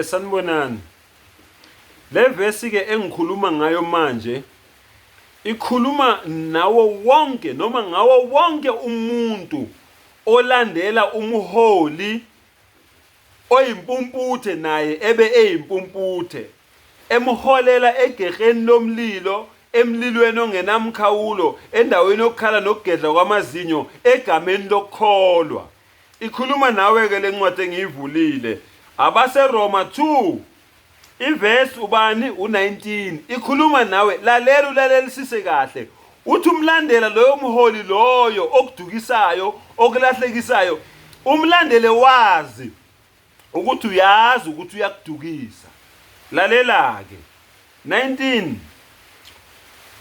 Sanibonani. Le verse ke engikhuluma ngayo manje ikhuluma nawo wonke noma ngawo wonke umuntu olandela umholi oyimpumputhe naye ebe eyimpumputhe emholela egeheni lomlilo emlilweni ongenamkhawulo endaweni yokukhala nokugedla kwamazinyo egameni lokukholwa. Ikhuluma nawe ke lencwadi engiyivulile abase Roma 2 iverse ubani u19 ikhuluma nawe lalelelisise kahle uthi umlandela loyo mholi loyo okudukisayo okulahlekisayo umlandele wazi ukuthi uyazi ukuthi uyakudukisa. Lalela ke 19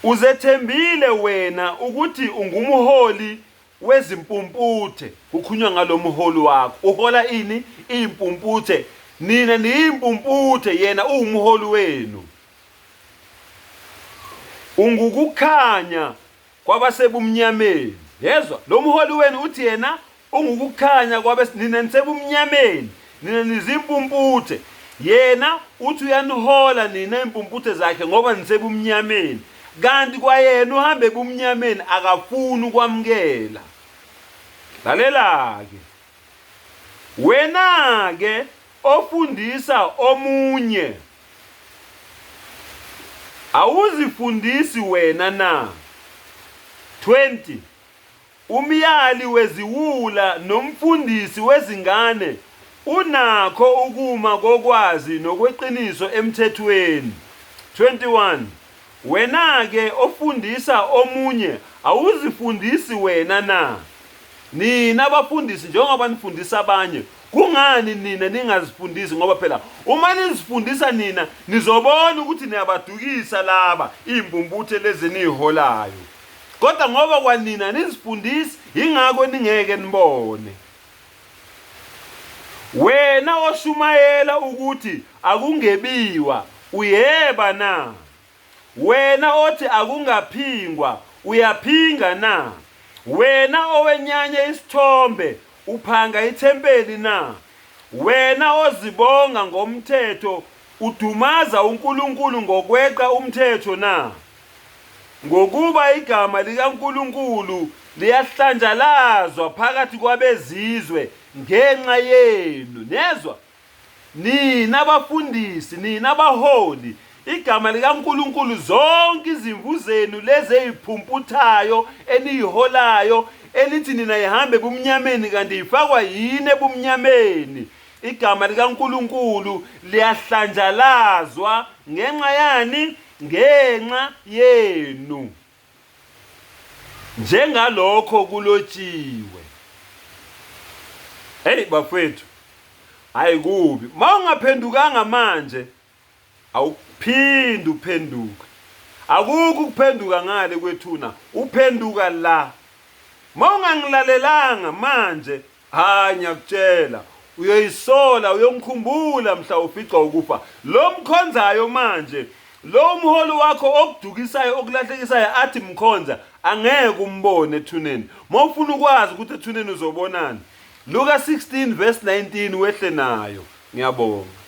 uzethembile wena ukuthi ungumholi wezimpumputhe ukhunywa ngalomholi wakho uhola ini impumputhe nina niyimpumputhe yena uwumholi wenu ungukukhanya kwabasebumnyameni. Yezwa lo mholi wenu uthi yena ungukukhanya nina nisebumnyameni nina nizimpumputhe yena uthi uyanihola nina impumputhe zakhe ngoba nisebumnyameni kanti kwayena uhambe ebumnyameni akafuni ukwamkela. Lalela ke wena ke ofundisa omunye awuzifundisi wena na. 20 umyali weziwula nomfundisi wezingane unakho ukuma kokwazi nokweqiniso emthethweni. 21 wena ke ofundisa omunye awuzifundisi wena na. Nina abafundisi njengoba nifundisa abanye kungani nina ningazifundisi ngoba phela uma nizifundisa nina nizobona ukuthi niyabadukisa laba impumputhe lezi niholayo kodwa ngoba kwanina nizifundisi ingakho ningeke nibone. Wena oshumayela ukuthi akungebiwa uyeba na. Wena othi akungaphingwa uyaphinga na. Wena owenyanya isithombe uphanga ithempeli na. Wena ozibonga ngomthetho udumaza uNkulunkulu ngokweqa umthetho na. Ngokuba igama likaNkulunkulu liyahlanjalazwa phakathi kwabezizwe ngenxa yenu. Nezwa nina abafundisi nina abaholi igama likaNkulunkulu zonke izimvu zenu lezi eziphumputhayo eniholayo elithi nina ihambe ebumnyameni kanti ifakwa yini ebumnyameni igama likaNkulunkulu liyahlanjalazwa ngenxa yani ngenxa yenu njengalokho kulotshiwe. Hey bafethu ayikubi mawungaphendukanga manje awuphindi uphenduka akukho ukuphenduka ngale kwethuna uphenduka la. Mawungangilalelanga manje ngiyakutshela uyoyisola uyongikhumbula mhla ufica ukufa lo mkhonzayo manje lo mholi wakho okudukisayo okulahlekisayo athi mkhonza angeke umbone ethuneni. Mawufuna ukwazi ukuthi ethuneni uzobonani Luka 16 verse 19 wehle nayo. Ngiyabonga.